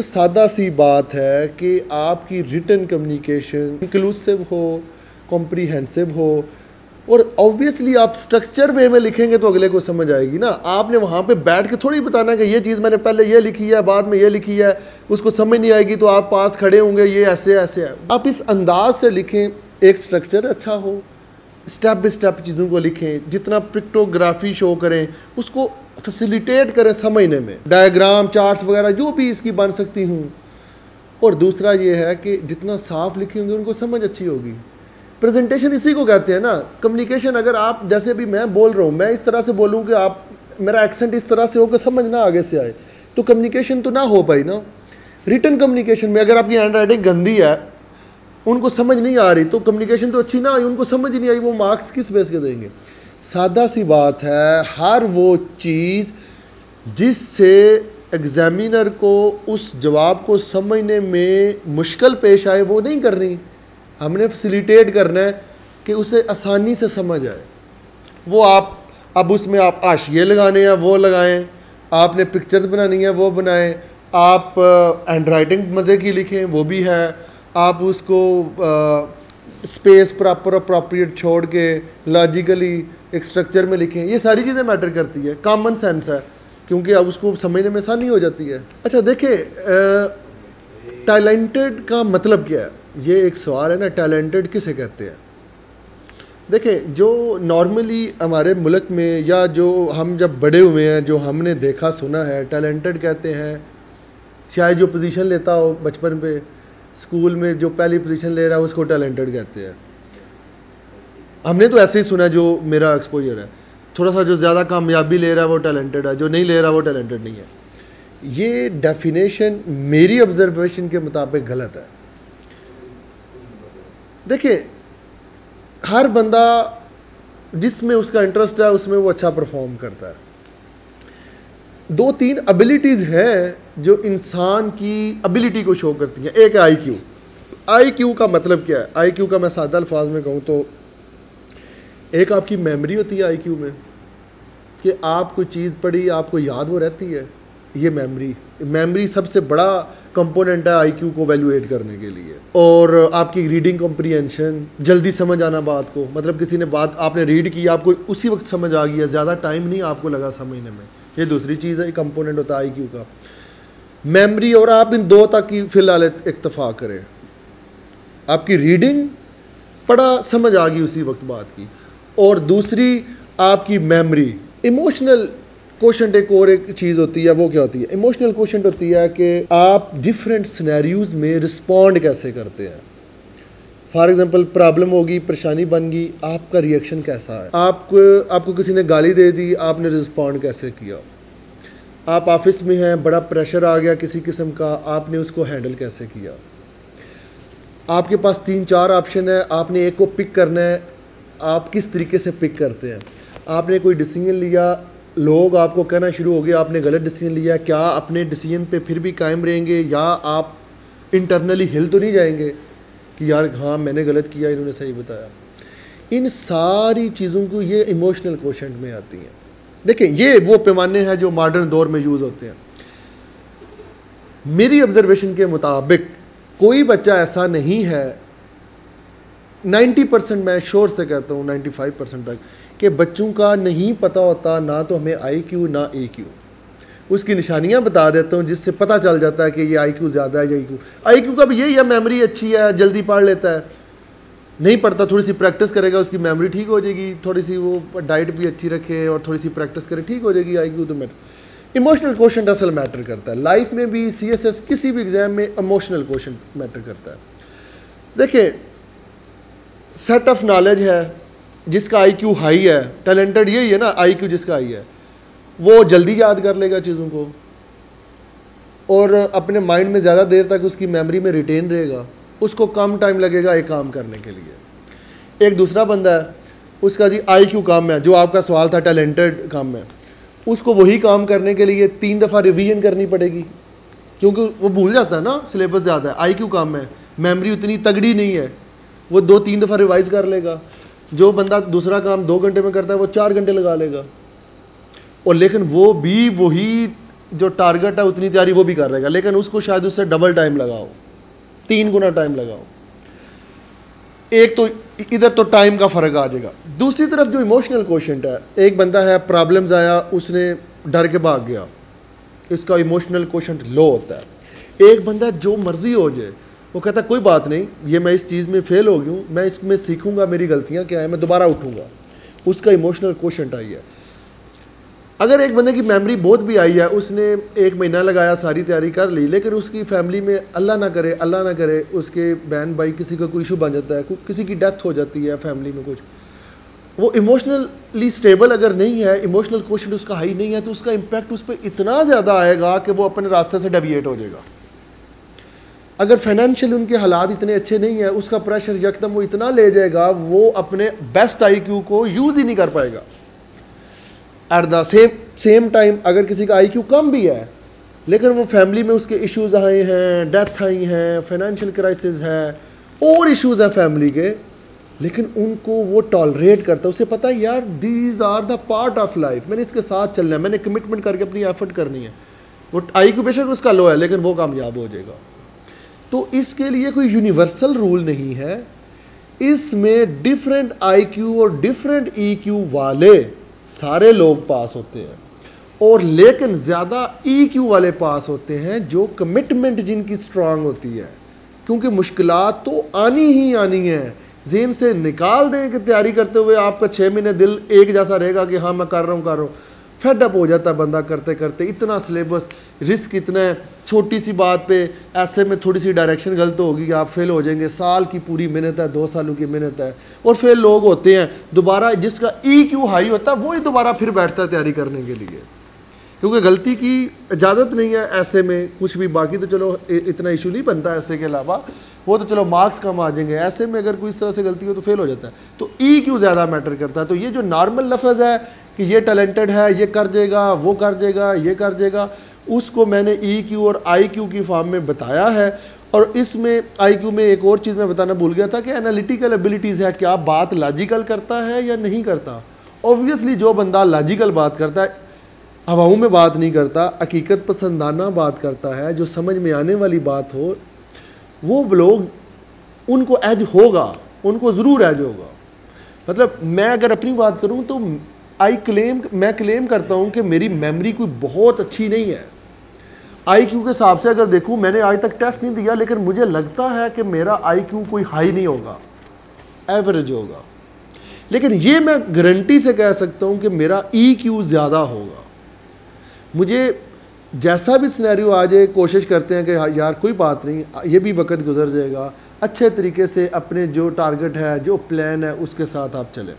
तो सादा सी बात है कि आपकी रिटन कम्युनिकेशन इंक्लूसिव हो, कॉम्प्रीहेंसिव हो, और ऑब्वियसली आप स्ट्रक्चर वे में लिखेंगे तो अगले को समझ आएगी ना। आपने वहाँ पे बैठ के थोड़ी बताना कि ये चीज़ मैंने पहले ये लिखी है, बाद में ये लिखी है, उसको समझ नहीं आएगी तो आप पास खड़े होंगे, ये ऐसे ऐसे है। आप इस अंदाज से लिखें, एक स्ट्रक्चर अच्छा हो, स्टेप बाई स्टेप चीज़ों को लिखें, जितना पिक्टोग्राफी शो करें उसको फैसिलिटेट करें समझने में, डायग्राम, चार्ट्स वगैरह जो भी इसकी बन सकती हूँ। और दूसरा ये है कि जितना साफ लिखेंगे उनको समझ अच्छी होगी। प्रेजेंटेशन इसी को कहते हैं ना, कम्युनिकेशन। अगर आप जैसे अभी मैं बोल रहा हूँ, मैं इस तरह से बोलूँ कि आप मेरा एक्सेंट इस तरह से हो कि समझ ना आगे से आए, तो कम्युनिकेशन तो ना हो पाई ना। रिटन कम्युनिकेशन में अगर आपकी हैंड राइटिंग गंदी है, उनको समझ नहीं आ रही, तो कम्युनिकेशन तो अच्छी ना आई, उनको समझ ही नहीं आई, वो मार्क्स किस बेस के देंगे। सादा सी बात है, हर वो चीज़ जिससे एग्जामिनर को उस जवाब को समझने में मुश्किल पेश आए वो नहीं करनी। हमने फैसिलिटेट करना है कि उसे आसानी से समझ आए। वो आप अब उसमें आप हाशिए लगाने हैं वो लगाएं, आपने पिक्चर्स बनानी है वो बनाएं, आप हैंड राइटिंग मज़े की लिखें वो भी है, आप उसको स्पेस प्रॉपर अप्रोप्रिएट छोड़ के लॉजिकली एक स्ट्रक्चर में लिखें। ये सारी चीज़ें मैटर करती है, कॉमन सेंस है, क्योंकि अब उसको समझने में आसानी हो जाती है। अच्छा देखिए, टैलेंटेड का मतलब क्या है, ये एक सवाल है ना। टैलेंटेड किसे कहते हैं? देखें, जो नॉर्मली हमारे मुल्क में या जो हम जब बड़े हुए हैं, जो हमने देखा सुना है, टैलेंटेड कहते हैं शायद जो पोजीशन लेता हो बचपन पे स्कूल में, जो पहली पोजीशन ले रहा है उसको टैलेंटेड कहते हैं। हमने तो ऐसे ही सुना, जो मेरा एक्सपोजर है। थोड़ा सा जो ज़्यादा कामयाबी ले रहा है वो टैलेंटेड है, जो नहीं ले रहा वो टैलेंटेड नहीं है। ये डेफिनेशन मेरी ऑब्जर्वेशन के मुताबिक गलत है। देखिए, हर बंदा जिसमें उसका इंटरेस्ट है उसमें वो अच्छा परफॉर्म करता है। 2-3 एबिलिटीज़ हैं जो इंसान की एबिलिटी को शो करती हैं। एक है आईक्यू। आईक्यू का मतलब क्या है? आईक्यू का मैं सादा अल्फाज में कहूँ तो एक आपकी मेमोरी होती है आईक्यू में, कि आप कोई चीज़ पढ़ी आपको याद वो रहती है। ये मेमोरी सबसे बड़ा कंपोनेंट है आईक्यू को वैल्यूएट करने के लिए। और आपकी रीडिंग कॉम्प्रीहेंशन, जल्दी समझ आना बात को, मतलब किसी ने बात आपने रीड की, आपको उसी वक्त समझ आ गई है, ज़्यादा टाइम नहीं आपको लगा समझने में। ये दूसरी चीज़ है, एक कंपोनेंट होता है आईक्यू का, मेमोरी। और आप इन दो तक की फिलहाल इत्तफाक करें, आपकी रीडिंग पढ़ा समझ आ गई उसी वक्त बात की, और दूसरी आपकी मेमोरी। इमोशनल क्वेश्चन एक चीज़ होती है, वो क्या होती है? इमोशनल क्वेश्चन होती है कि आप डिफरेंट सिनेरियोज में रिस्पॉन्ड कैसे करते हैं। फॉर एग्जांपल, प्रॉब्लम होगी, परेशानी बन गई, आपका रिएक्शन कैसा है? आपको किसी ने गाली दे दी, आपने रिस्पॉन्ड कैसे किया? आप ऑफिस में हैं, बड़ा प्रेशर आ गया किसी किस्म का, आपने उसको हैंडल कैसे किया? आपके पास 3-4 ऑप्शन है, आपने एक को पिक करना है, आप किस तरीके से पिक करते हैं? आपने कोई डिसीजन लिया, लोग आपको कहना शुरू हो गया आपने गलत डिसीजन लिया, क्या अपने डिसीजन पे फिर भी कायम रहेंगे, या आप इंटरनली हिल तो नहीं जाएंगे कि यार हाँ मैंने गलत किया, इन्होंने सही बताया? इन सारी चीज़ों को ये इमोशनल क्वोशेंट में आती हैं। देखिए, ये वो पैमाने हैं जो मॉडर्न दौर में यूज़ होते हैं। मेरी ऑब्जर्वेशन के मुताबिक कोई बच्चा ऐसा नहीं है, 90% मैं श्योर से कहता हूँ 95% तक, कि बच्चों का नहीं पता होता ना तो हमें आईक्यू ना ईक्यू। उसकी निशानियां बता देता हूँ जिससे पता चल जाता है कि ये आईक्यू ज़्यादा है या ईक्यू। आईक्यू का भी यही है, मेमोरी अच्छी है, जल्दी पढ़ लेता है, नहीं पढ़ता, थोड़ी सी प्रैक्टिस करेगा उसकी मेमोरी ठीक हो जाएगी, थोड़ी सी वो डाइट भी अच्छी रखे और थोड़ी सी प्रैक्टिस करे, ठीक हो जाएगी। आईक्यू तो मैटर, इमोशनल क्वेश्चन असल मैटर करता है। लाइफ में भी, CSS किसी भी एग्जाम में इमोशनल क्वेश्चन मैटर करता है। देखिए, सेट ऑफ नॉलेज है, जिसका आईक्यू हाई है, टैलेंटेड यही है ना, आईक्यू जिसका हाई है वो जल्दी याद कर लेगा चीज़ों को, और अपने माइंड में ज़्यादा देर तक उसकी मेमोरी में रिटेन रहेगा, उसको कम टाइम लगेगा एक काम करने के लिए। एक दूसरा बंदा है, उसका जी आईक्यू कम है, जो आपका सवाल था टैलेंटेड कम है, उसको वही काम करने के लिए 3 दफ़ा रिवीजन करनी पड़ेगी, क्योंकि वो भूल जाता है ना, सिलेबस ज़्यादा है, आईक्यू कम है, मेमोरी उतनी तगड़ी नहीं है, वो 2-3 दफ़ा रिवाइज कर लेगा। जो बंदा दूसरा काम 2 घंटे में करता है वो 4 घंटे लगा लेगा, और लेकिन वो भी वही जो टारगेट है उतनी तैयारी वो भी कर रहेगा, लेकिन उसको शायद उससे डबल टाइम लगाओ, 3 गुना टाइम लगाओ। एक तो इधर तो टाइम का फ़र्क आ जाएगा। दूसरी तरफ जो इमोशनल कोशेंट है, एक बंदा है प्रॉब्लम्स आया उसने डर के भाग गया, इसका इमोशनल कोशेंट लो होता है। एक बंदा जो मर्जी हो जाए वो कहता है कोई बात नहीं, ये मैं इस चीज़ में फेल हो गया हूँ, मैं इसमें सीखूंगा, मेरी गलतियाँ क्या है, मैं दोबारा उठूंगा, उसका इमोशनल कोशेंट आई है। अगर एक बंदे की मेमोरी बहुत भी आई है, उसने 1 महीना लगाया, सारी तैयारी कर ली, लेकिन उसकी फैमिली में अल्लाह ना करे उसके बहन भाई किसी का कोई इशू बन जाता है, किसी की डेथ हो जाती है फैमिली में कुछ, वो इमोशनली स्टेबल अगर नहीं है, इमोशनल कोशेंट उसका हाई नहीं है, तो उसका इम्पैक्ट उस पर इतना ज़्यादा आएगा कि वो अपने रास्ते से डेविएट हो जाएगा। अगर फाइनेंशियल उनके हालात इतने अच्छे नहीं है, उसका प्रेशर यकदम वो इतना ले जाएगा, वो अपने बेस्ट IQ को यूज़ ही नहीं कर पाएगा। एट द सेम टाइम अगर किसी का IQ कम भी है, लेकिन वो फैमिली में उसके इश्यूज आए हैं, डेथ आई हैं, फाइनेंशियल क्राइसिस है, और इश्यूज हैं फैमिली के, लेकिन उनको वो टॉलरेट करता है, उसे पता है यार these are the part of life, मैंने इसके साथ चलना है, मैंने कमिटमेंट करके अपनी एफर्ट करनी है। वो IQ बेशक उसका लो है, लेकिन वो कामयाब हो जाएगा। तो इसके लिए कोई यूनिवर्सल रूल नहीं है, इसमें डिफरेंट IQ और डिफरेंट EQ वाले सारे लोग पास होते हैं, और लेकिन ज़्यादा EQ वाले पास होते हैं जो कमिटमेंट जिनकी स्ट्रांग होती है, क्योंकि मुश्किलात तो आनी ही आनी है। ज़हन से निकाल दें कि तैयारी करते हुए आपका 6 महीने दिल एक जैसा रहेगा कि हाँ मैं कर रहा हूँ, फेडअप हो जाता है बंदा करते करते, इतना सिलेबस, रिस्क इतना है, छोटी सी बात पे ऐसे में थोड़ी सी डायरेक्शन गलत होगी कि आप फेल हो जाएंगे। साल की पूरी मेहनत है, 2 सालों की मेहनत है, और फेल लोग होते हैं दोबारा, जिसका EQ हाई होता है वही दोबारा फिर बैठता है तैयारी करने के लिए, क्योंकि गलती की इजाज़त नहीं है ऐसे में कुछ भी। बाकी तो चलो इतना इशू नहीं बनता ऐसे के अलावा, वो तो चलो मार्क्स कम आ जाएंगे, ऐसे में अगर कोई इस तरह से गलती हो तो फेल हो जाता है। तो EQ ज़्यादा मैटर करता है। तो ये जो नॉर्मल लफ्ज़ है कि ये टैलेंटेड है, ये कर जाएगा, वो कर जाएगा, ये कर जाएगा, उसको मैंने EQ और IQ की फॉर्म में बताया है। और इसमें IQ में एक और चीज़ मैं बताना भूल गया था कि एनालिटिकल एबिलिटीज़ है, क्या बात लॉजिकल करता है या नहीं करता। ऑब्वियसली जो बंदा लॉजिकल बात करता है, हवाओं में बात नहीं करता, हकीकत पसंदाना बात करता है, जो समझ में आने वाली बात हो, वो लोग उनको एज होगा, उनको ज़रूर एज होगा। मतलब मैं अगर अपनी बात करूं तो मैं क्लेम करता हूं कि मेरी मेमोरी कोई बहुत अच्छी नहीं है। IQ के हिसाब से अगर देखूं, मैंने आज तक टेस्ट नहीं दिया, लेकिन मुझे लगता है कि मेरा IQ कोई हाई नहीं होगा, एवरेज होगा। लेकिन ये मैं गारंटी से कह सकता हूं कि मेरा EQ ज़्यादा होगा। मुझे जैसा भी सिनेरियो आ जाए, कोशिश करते हैं कि यार कोई बात नहीं, ये भी वक्त गुजर जाएगा, अच्छे तरीके से अपने जो टारगेट है, जो प्लान है, उसके साथ आप चलें।